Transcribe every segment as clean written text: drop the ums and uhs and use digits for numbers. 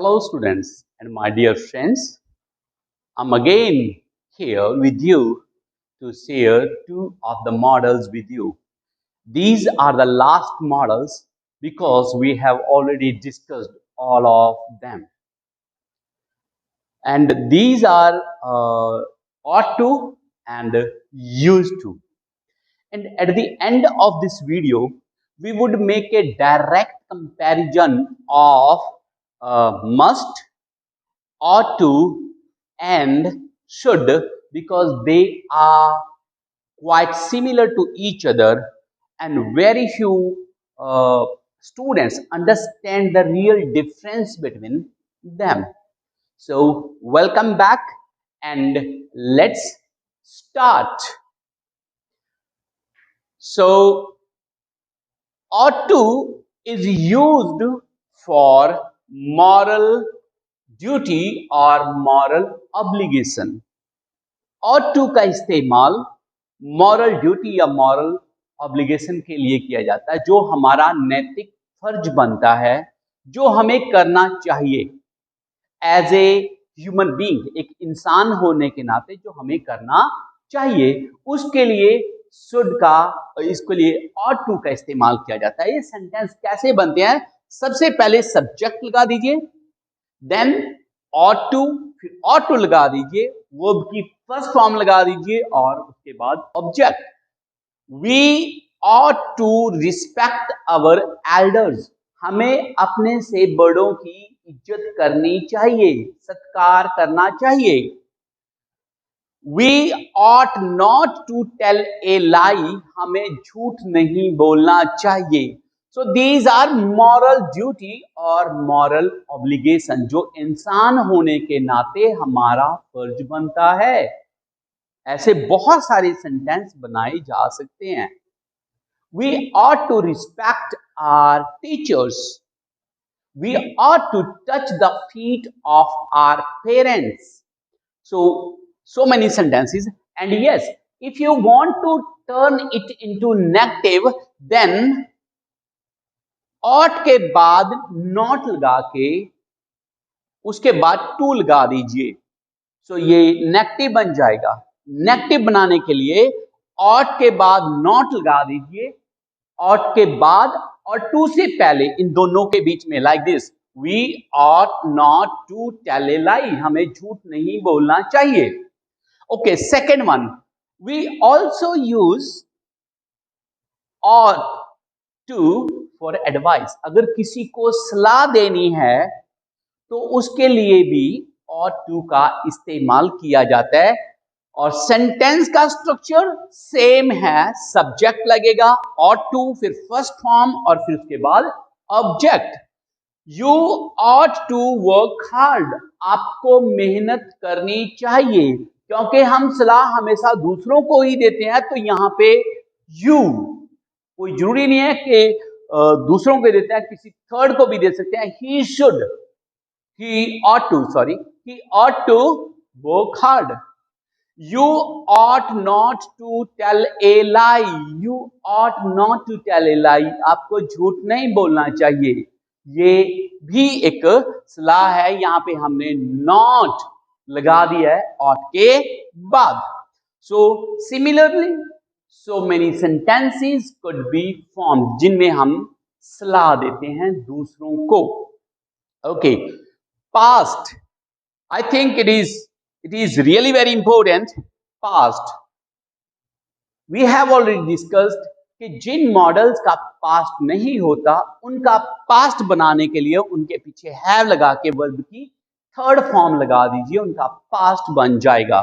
Hello students and my dear friends, I'm again here with you to share two of the models with you. These are the last models because we have already discussed all of them. And these are ought to and used to. And at the end of this video, we would make a direct comparison of must, ought to, and should because they are quite similar to each other and very few students understand the real difference between them. So, welcome back and let's start. So, ought to is used for moral duty or moral obligation. ought to का इस्तेमाल moral duty या moral obligation के लिए किया जाता है, जो हमारा नैतिक फर्ज बनता है, जो हमें करना चाहिए एज ए ह्यूमन बीइंग, एक इंसान होने के नाते जो हमें करना चाहिए, उसके लिए शुड का, इसके लिए ought to का इस्तेमाल किया जाता है। ये सेंटेंस कैसे बनते हैं? सबसे पहले सब्जेक्ट लगा दीजिए, देन ought to, फिर ought to लगा दीजिए, वर्ब की फर्स्ट फॉर्म लगा दीजिए और उसके बाद object. We ought to respect our elders, हमें अपने से बड़ों की इज्जत करनी चाहिए, सत्कार करना चाहिए। We ought not to tell a lie, हमें झूठ नहीं बोलना चाहिए। So these are moral duty और moral obligation, जो इंसान होने के नाते हमारा फर्ज बनता है। ऐसे बहुत सारे सेंटेंस बनाए जा सकते हैं। We ought to respect our teachers. We ought to touch the feet of our parents. So many sentences, and yes, if you want to turn it into negative, then ought के बाद not लगा के उसके बाद to लगा दीजिए, so ये negative बन जाएगा। नेगेटिव बनाने के लिए ought के बाद not लगा दीजिए, ought के बाद और to से पहले, इन दोनों के बीच में, like this, we ought not to tell a lie, हमें झूठ नहीं बोलना चाहिए। Okay, second one, we also use ought to for advice. अगर किसी को सलाह देनी है तो उसके लिए भी ought to का इस्तेमाल किया जाता है, और सेंटेंस का स्ट्रक्चर सेम है। सब्जेक्ट लगेगा, ought to, फिर फर्स्ट फॉर्म और फिर उसके बाद object. You ought to work hard, आपको मेहनत करनी चाहिए, क्योंकि हम सलाह हमेशा दूसरों को ही देते हैं, तो यहाँ पे you, कोई जरूरी नहीं है कि दूसरों को देते हैं, किसी थर्ड को भी दे सकते हैं। He ought to work hard. You ought not to tell a lie. You ought not to tell a lie. आपको झूठ नहीं बोलना चाहिए। ये भी एक सलाह है, यहाँ पे हमने not लगा दिया है ought के बाद। So similarly, so many sentences could be formed जिनमें हम सलाह देते हैं दूसरों को। Okay, past. I think it is really very important. Past. We have already discussed कि जिन मॉडल्स का पास्ट नहीं होता, उनका पास्ट बनाने के लिए उनके पीछे हैव लगा के वर्ब की थर्ड फॉर्म लगा दीजिए, उनका पास्ट बन जाएगा।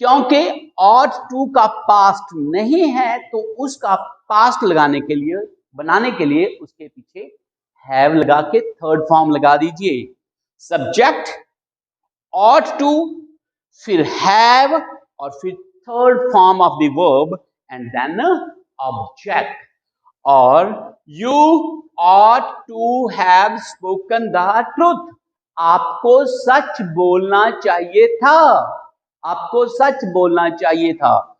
क्योंकि ought to का पास्ट नहीं है, तो उसका पास्ट लगाने के लिए, बनाने के लिए उसके पीछे हैव लगा के थर्ड फॉर्म लगा दीजिए। सब्जेक्ट ought to, फिर have और फिर third form of the verb and then object. और you ought to have spoken the truth, आपको सच बोलना चाहिए था, आपको सच बोलना चाहिए था।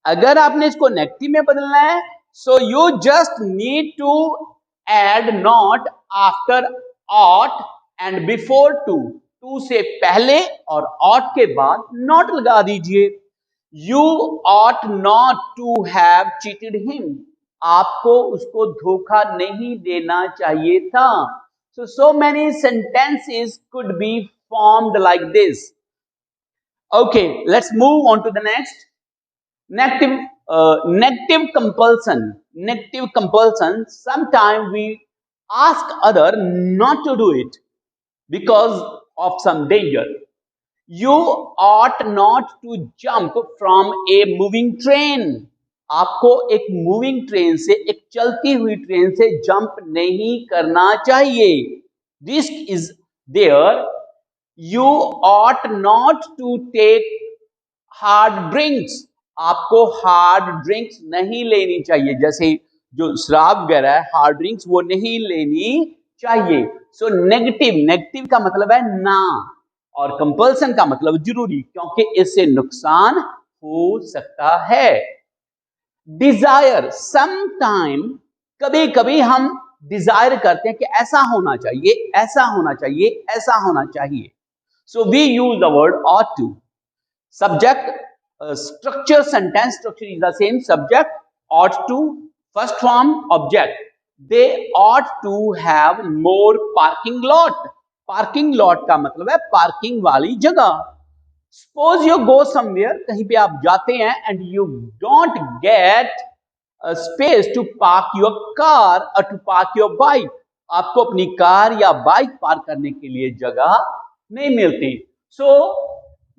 अगर आपने इसको नेगेटिव में बदलना है, so you just need to add not after ought and before to, to से पहले और ought के बाद not लगा दीजिए। You ought not to have cheated him. आपको उसको धोखा नहीं देना चाहिए था। So many sentences could be formed like this. Okay, let's move on to the next. Negative compulsion. Negative compulsion. Sometimes we ask other not to do it because of some danger. You ought not to jump from a moving train. आपको एक moving train से, एक चलती हुई train से jump नहीं करना चाहिए। Risk is there. You ought not to take hard drinks. आपको हार्ड ड्रिंक्स नहीं लेनी चाहिए, जैसे जो शराब वगैरह है, हार्ड ड्रिंक्स वो नहीं लेनी चाहिए। सो नेगेटिव का मतलब है ना, और कंपल्सन का मतलब जरूरी, क्योंकि इससे नुकसान हो सकता है। डिजायर, समटाइम, कभी कभी हम डिजायर करते हैं कि ऐसा होना चाहिए, ऐसा होना चाहिए, ऐसा होना चाहिए। So we use the word ought to. Subject, structure, sentence structure is the same. Subject, ought to, first form, object. They ought to have more parking lot. Parking lot का मतलब है पार्किंग वाली जगह। सपोज यू गो समवेयर, कहीं पे आप जाते हैं and you don't get space to park your car और टू पार्क योर बाइक। आपको अपनी कार या बाइक पार्क करने के लिए जगह नहीं मिलती। So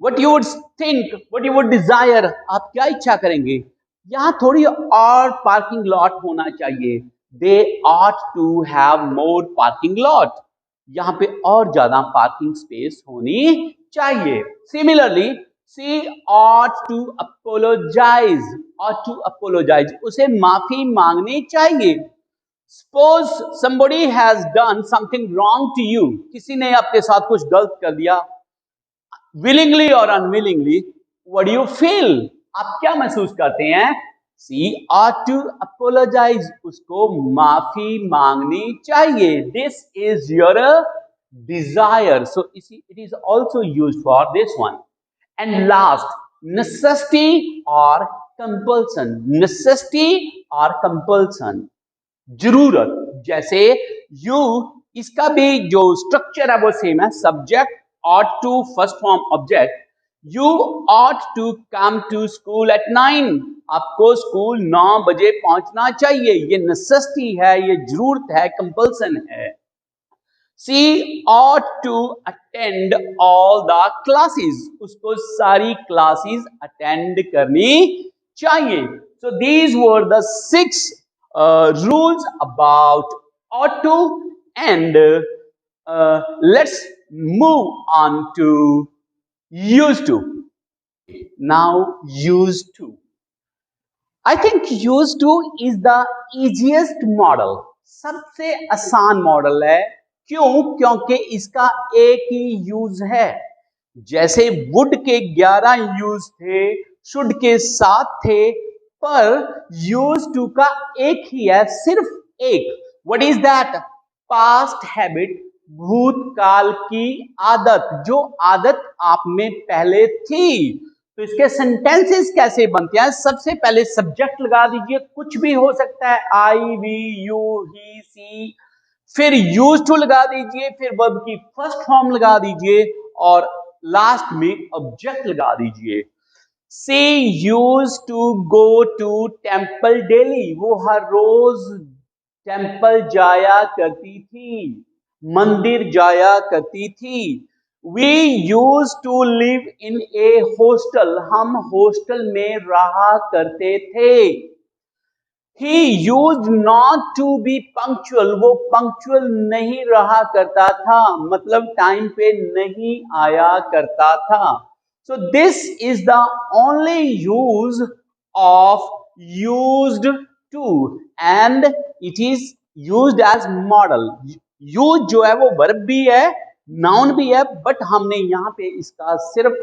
what you would think, what you would desire, आप क्या इच्छा करेंगे, यहां थोड़ी और पार्किंग लॉट होना चाहिए। दे ought to have more parking lot. यहां पे और ज्यादा पार्किंग स्पेस होनी चाहिए। Similarly, she ought to apologize, ought to apologize, उसे माफी मांगनी चाहिए। Suppose somebody has done something wrong to you, किसी ने आपके साथ कुछ गलत कर दिया, willingly or unwillingly, what do you feel? आप क्या महसूस करते हैं? She ought to apologize, उसको माफी मांगनी चाहिए। This is your desire. So it is also used for this one. And last, necessity or compulsion. Necessity or compulsion, जरूरत, जैसे you, इसका भी जो स्ट्रक्चर है वो सेम है। Subject, ought to, first form, object. You ought to come to school at 9. आपको school 9 बजे पहुंचना चाहिए। ये नेसेसिटी है, ये जरूरत है, कंपल्सन है। She ought to attend all the classes. उसको सारी क्लासेस अटेंड करनी चाहिए। So these were the 6 rules about ought to, and let's move on to used to. Now used to. I think used to is the easiest model. सबसे आसान model है। क्यों? क्योंकि इसका एक ही यूज है। जैसे वुड के 11 यूज थे, शुड के 7 थे, पर यूज टू का एक ही है, सिर्फ एक। What is that? Past habit, भूतकाल की आदत, जो आदत आप में पहले थी। तो इसके सेंटेंसेस कैसे बनते हैं? सबसे पहले सब्जेक्ट लगा दीजिए, कुछ भी हो सकता है, आई, वी, यू, ही, सी। फिर यूज टू लगा दीजिए, फिर वर्ब की फर्स्ट फॉर्म लगा दीजिए, और लास्ट में ऑब्जेक्ट लगा दीजिए। She used to go to temple daily, वो हर रोज टेम्पल जाया करती थी, मंदिर जाया करती थी। We used to live in a hostel, हम हॉस्टल में रहा करते थे। He used not to be punctual, वो पंक्चुअल नहीं रहा करता था, मतलब टाइम पे नहीं आया करता था। So this is the only use of used to, and it is used as model. Use जो है वो वर्ब भी है, नाउन भी है, बट हमने यहाँ पे इसका सिर्फ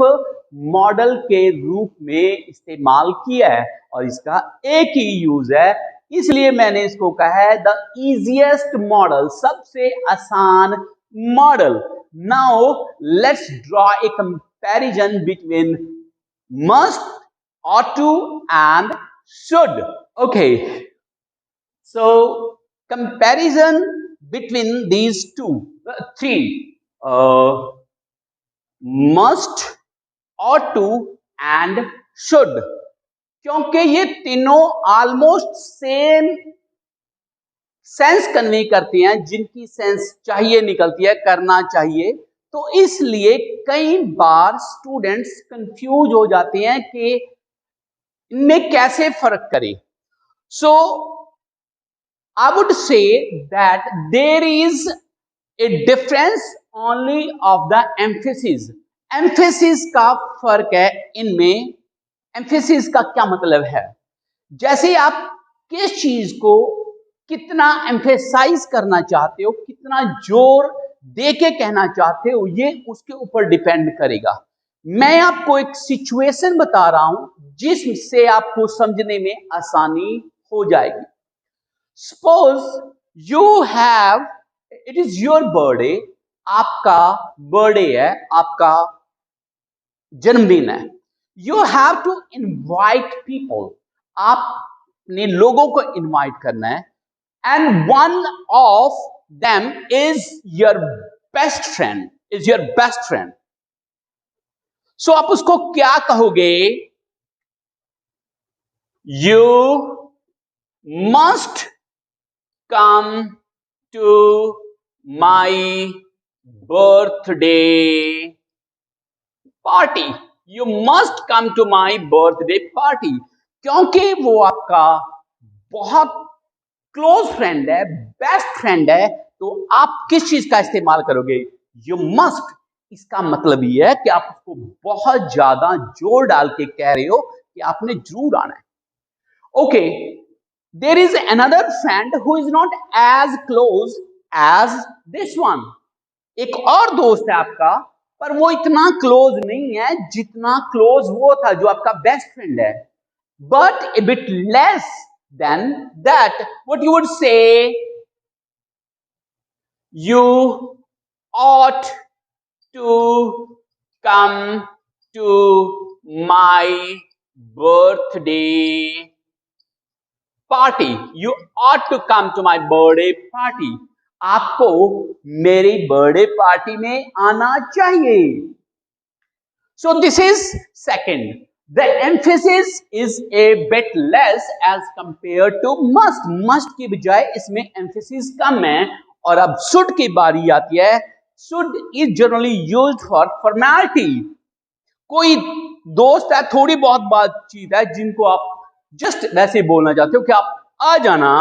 मॉडल के रूप में इस्तेमाल किया है, और इसका एक ही यूज है, इसलिए मैंने इसको कहा है द इजीएस्ट मॉडल, सबसे आसान model. Now let's draw a comparison between must, ought to, and should. Okay, so comparison between these three, must, ought to, and should. क्योंकि ये तीनों ऑलमोस्ट सेम सेंस कन्वे करती हैं, जिनकी सेंस चाहिए निकलती है, करना चाहिए, तो इसलिए कई बार स्टूडेंट्स कंफ्यूज हो जाते हैं कि इनमें कैसे फर्क करें. So I would say that there is a difference only of the emphasis. Emphasis का फर्क है इनमें. एम्फेसिस का क्या मतलब है? जैसे आप किस चीज को कितना एम्फेसाइज करना चाहते हो, कितना जोर दे के कहना चाहते हो, ये उसके ऊपर डिपेंड करेगा. मैं आपको एक सिचुएशन बता रहा हूं जिससे आपको समझने में आसानी हो जाएगी. Suppose you have, it is your birthday, आपका बर्थडे है, आपका जन्मदिन है. You have to invite people. आपने लोगों को इनवाइट करना है. And one of them is your best friend, is your best friend. So आप उसको क्या कहोगे? You must come to my birthday party. You must come to my birthday party. क्योंकि वो आपका बहुत क्लोज फ्रेंड है, बेस्ट फ्रेंड है, तो आप किस चीज का इस्तेमाल करोगे? You must. इसका मतलब ये है कि आप उसको बहुत ज्यादा जोर डाल के कह रहे हो कि आपने जरूर आना है. Okay, there is another friend who is not as close as this one. एक और दोस्त है आपका, पर वो इतना क्लोज नहीं है जितना क्लोज वो था जो आपका बेस्ट फ्रेंड है, but a bit less than that. What you would say? You ought to come to my birthday party. You ought to come to my birthday party. आपको मेरी बर्थडे पार्टी में आना चाहिए. So this is second. The emphasis is a bit less as compared to must. Must की बजाय इसमें emphasis कम है. और अब should की बारी आती है. Should is generally used for formality. कोई दोस्त है, थोड़ी बहुत बातचीत है जिनको आप जस्ट वैसे बोलना चाहते हो कि आप आ जाना.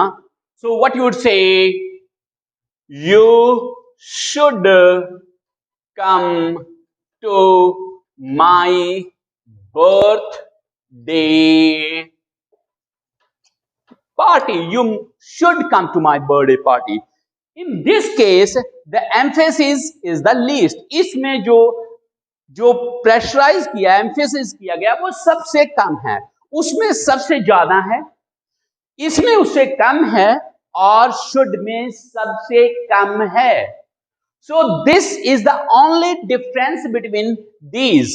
So what you would say? You should come to my birthday party. You should come to my birthday party. In this case, the emphasis is the least. इसमें जो प्रेशराइज किया, एम्फेसिस किया गया, वो सबसे कम है. उसमें सबसे ज्यादा है, इसमें उससे कम है, और शुड में सबसे कम है. So this is the only difference between these.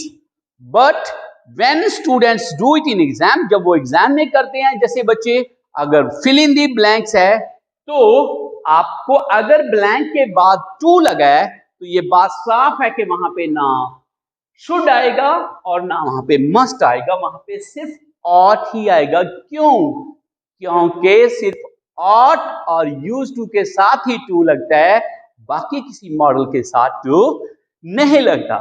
But when students do it in exam, जब वो एग्जाम में करते हैं, जैसे बच्चे अगर fill in the blanks है, तो आपको अगर ब्लैंक के बाद टू लगा है, तो ये बात साफ है कि वहां पे ना शुड आएगा और ना वहां पे मस्ट आएगा. वहां पे सिर्फ ought ही आएगा. क्यों? क्योंकि सिर्फ ought और used to के साथ ही टू लगता है, बाकी किसी मॉडल के साथ टू नहीं लगता.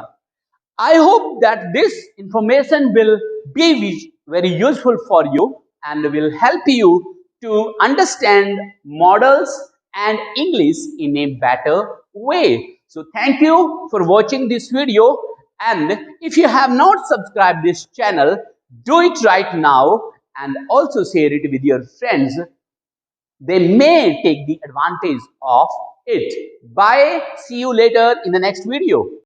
I hope that this information will be very useful for you and will help you to understand models and English in a better way. So thank you for watching this video, and if you have not subscribed this channel, do it right now and also share it with your friends. They may take the advantage of it. Bye. See you later in the next video.